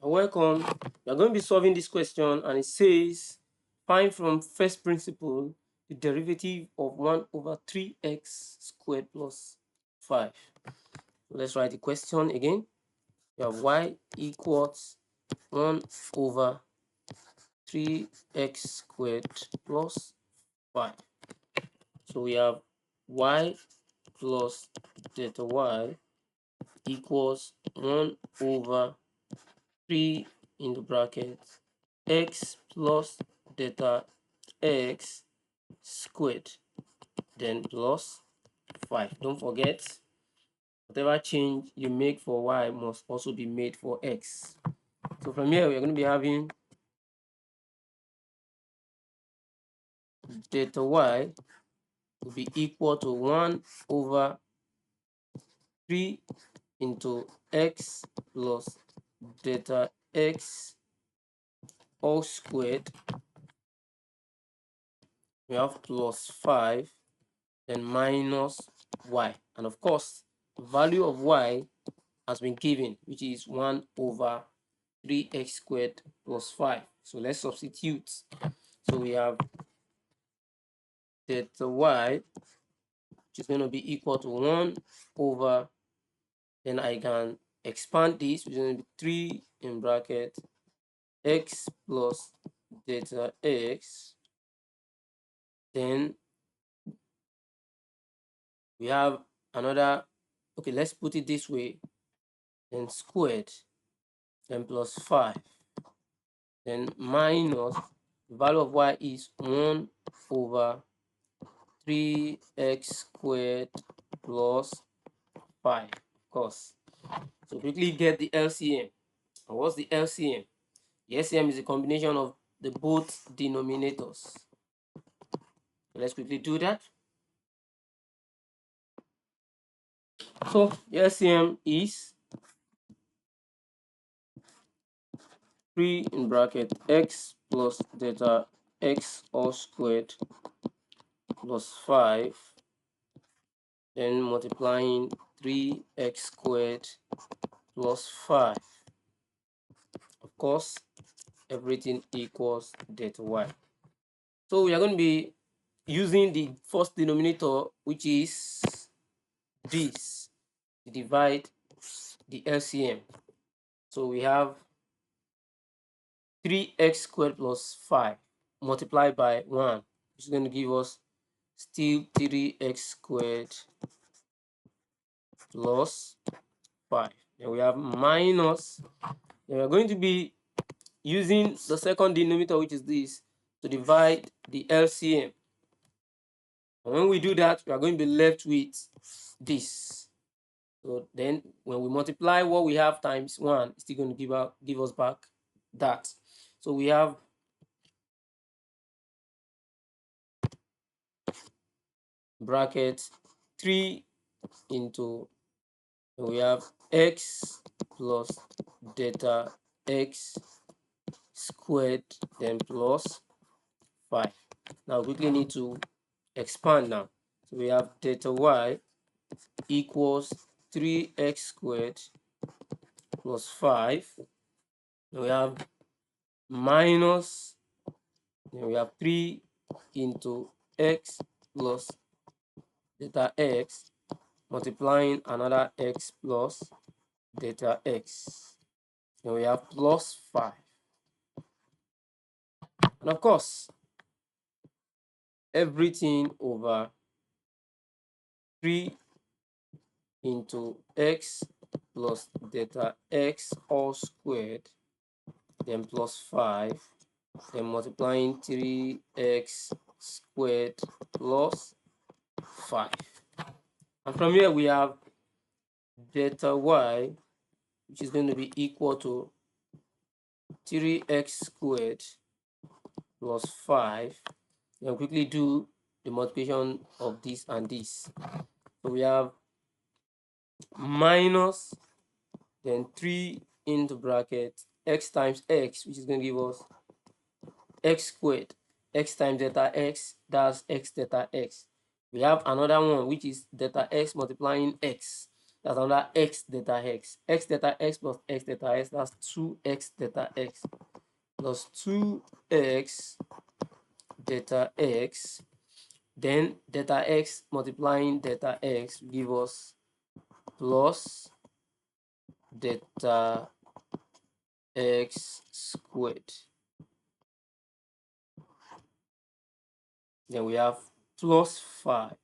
Welcome. We are going to be solving this question, and it says find from first principle the derivative of 1 over 3x squared plus 5. So let's write the question again. We have y equals 1 over 3x squared plus 5. So we have y plus delta y equals 1 over 3 in the bracket x plus delta x squared, then plus 5. Don't forget, whatever change you make for y must also be made for x. So from here, we're going to be having delta y will be equal to 1 over 3 into x plus delta x all squared. We have plus 5, then minus y. And of course, the value of y has been given, which is 1 over 3x squared plus 5. So let's substitute. So we have delta y, which is going to be equal to 1 over, then I can expand this, which is going to be 3 in bracket x plus delta x. Then we have another, okay, let's put it this way, then squared, then plus 5, then minus, the value of y is 1 over 3x squared plus 5, of course. So quickly get the LCM. And what's the LCM? The LCM is a combination of the both denominators. Let's quickly do that. So the LCM is 3 in bracket x plus delta x all squared plus 5, then multiplying 3x squared plus 5. Of course, everything equals delta y. So we are going to be using the first denominator, which is this, to divide the LCM. So we have 3x squared plus 5 multiplied by 1, which is going to give us still 3x squared plus 5. Then we have minus, then we are going to be using the second denominator, which is this, to divide the LCM. And when we do that, we are going to be left with this. So then when we multiply what we have times 1, it's still going to give us back that. So we have bracket 3 into, we have x plus delta x squared, then plus 5. Now we quickly need to expand now. So we have delta y equals 3x squared plus 5. Then we have minus, then we have 3 into x plus delta x multiplying another x plus delta x. Then we have plus 5. And of course, everything over 3 into x plus delta x all squared, then plus 5, then multiplying 3x squared plus 5. And from here we have delta y, which is going to be equal to 3x squared plus 5. Then quickly do the multiplication of this and this. So we have minus, then 3 into bracket x times x, which is going to give us x squared, x times delta x, that's x delta x. We have another one, which is delta x multiplying x. That's another x delta x. X delta x plus x delta x, that's 2x delta x plus 2x delta x. Then delta x multiplying delta x give us plus delta x squared. Then we have plus 5.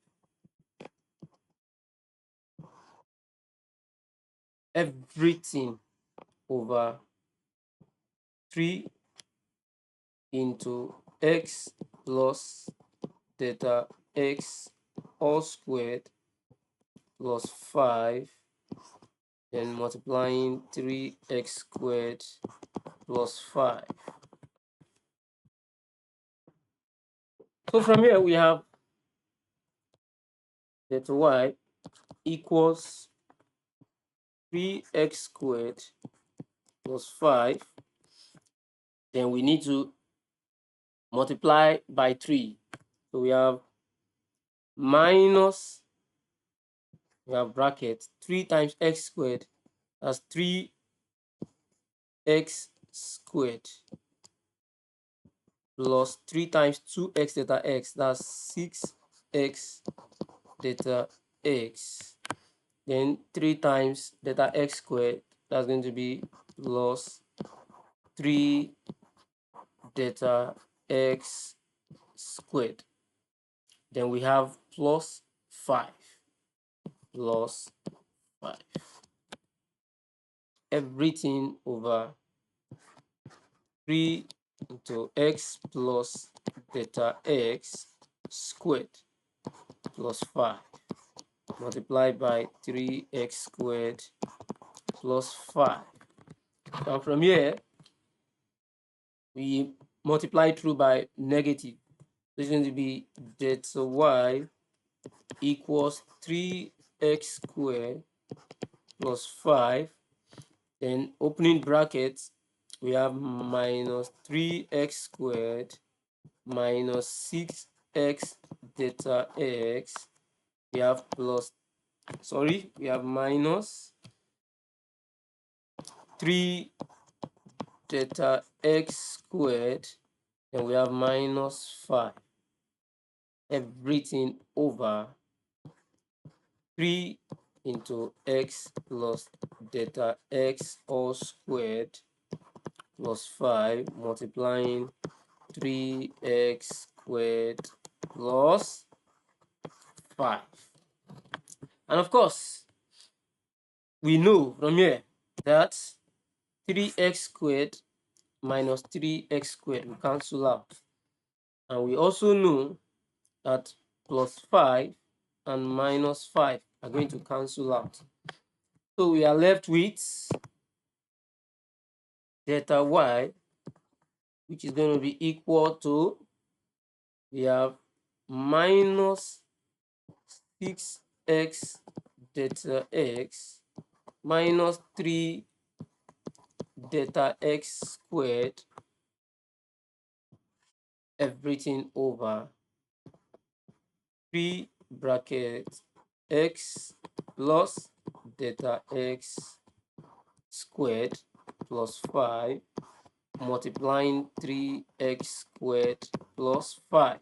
Everything over 3 into x plus delta x all squared plus 5, then multiplying 3x squared plus 5. So from here we have delta y equals 3x squared plus 5. Then we need to multiply by 3. So we have minus, we have bracket 3 times x squared, that's 3x squared plus 3 times 2x delta x, that's 6x delta x. Then 3 times delta x squared, that's going to be plus 3 delta x squared. Then we have plus 5. Plus 5. Everything over 3 into x plus delta x squared plus 5 multiplied by 3x squared plus 5. And from here, we multiply through by negative. So it's going to be delta y equals 3x squared plus 5. Then opening brackets, we have minus 3x squared minus 6x delta x. We have plus, we have minus 3 delta x squared, and we have minus 5. Everything over 3 into x plus delta x all squared plus 5 multiplying 3x squared plus 5. And of course, we know from here that 3x squared minus 3x squared will cancel out. And we also know that plus 5 and minus 5 are going to cancel out. So we are left with delta y, which is going to be equal to, we have minus 6x delta x minus 3 delta x squared, everything over 3 bracket x plus delta x squared plus 5 multiplying 3x squared plus 5.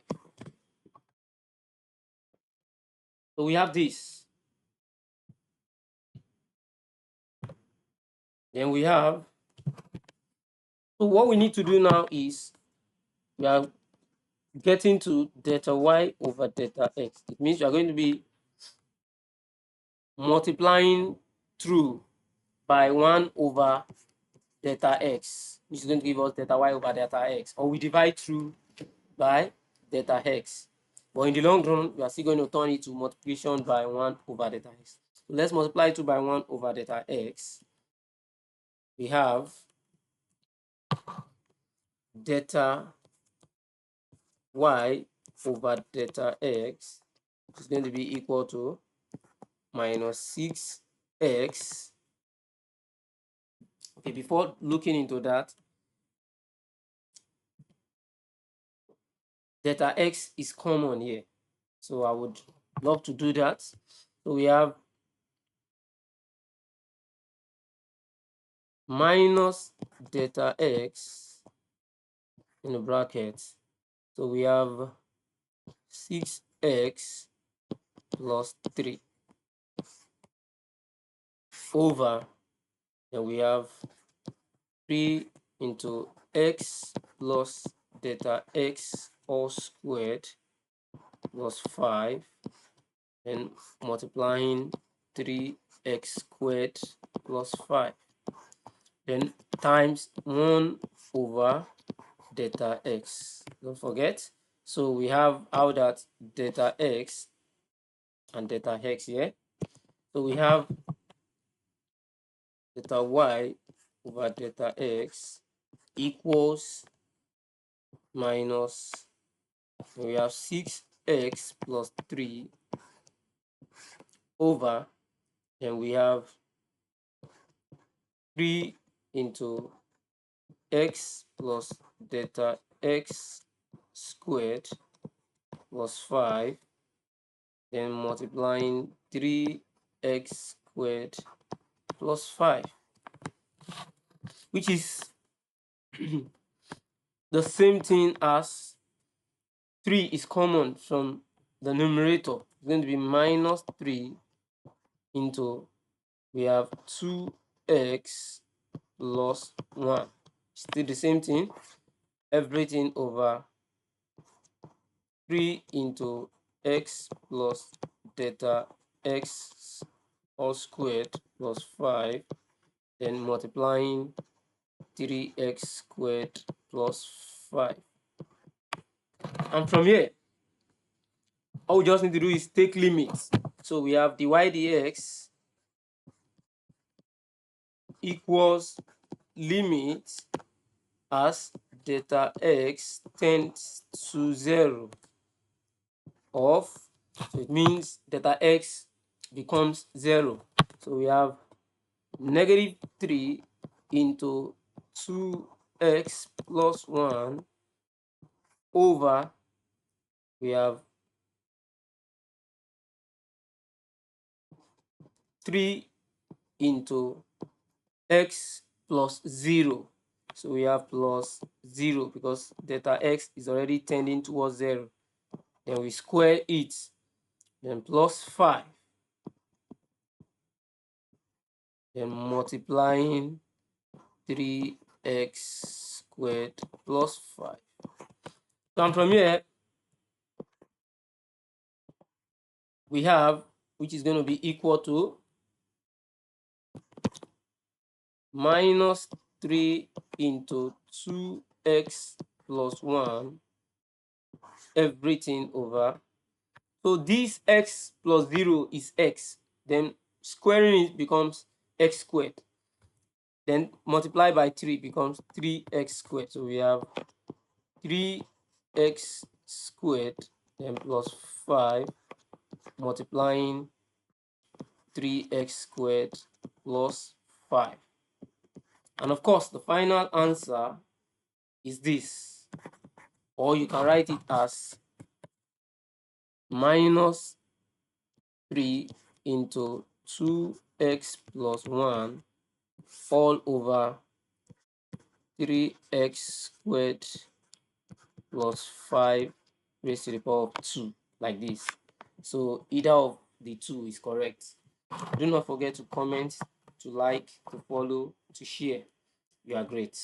So we have this. Then we have, so what we need to do now is we are getting to delta y over delta x. It means we are going to be multiplying through by 1 over delta x, which is going to give us delta y over delta x, or we divide through by delta x. But in the long run, we are still going to turn it to multiplication by 1 over delta x. So let's multiply 2 by 1 over delta x. We have delta y over delta x, which is going to be equal to minus 6x. Okay, before looking into that, delta x is common here. So I would love to do that. So we have minus delta x in the brackets. So we have 6x plus 3 over, and we have 3 into x plus delta x all squared plus 5, and multiplying 3x squared plus 5, then times 1 over delta x. Don't forget. So we have out that delta x and delta x here. So we have delta y over delta x equals minus, we have 6x plus 3 over, and we have 3 into x plus delta x squared plus 5, then multiplying 3x squared plus 5, which is the same thing as 3 is common from the numerator. It's going to be minus 3 into, we have 2x plus 1. Still the same thing. Everything over 3 into x plus delta x all squared plus 5, then multiplying 3x squared plus 5. And from here, all we just need to do is take limits. So we have dy dx equals limit as delta x tends to 0 of, so it means delta x becomes 0. So we have negative 3 into 2x plus 1 over, we have 3 into x plus 0. So we have plus 0 because delta x is already tending towards 0. Then we square it, then plus 5, then multiplying 3x squared plus 5. So from here, we have, which is going to be equal to minus 3 into 2x plus 1, everything over. So this x plus 0 is x. Then squaring it becomes x squared. Then multiply by 3 becomes 3x squared. So we have 3x squared, then plus 5, multiplying 3x squared plus 5. And of course, the final answer is this. Or you can write it as minus 3 into 2x plus 1 all over 3x squared plus 5 raised to the power of 2, like this. So either of the two is correct. Do not forget to comment, to like, to follow, to share. You are great.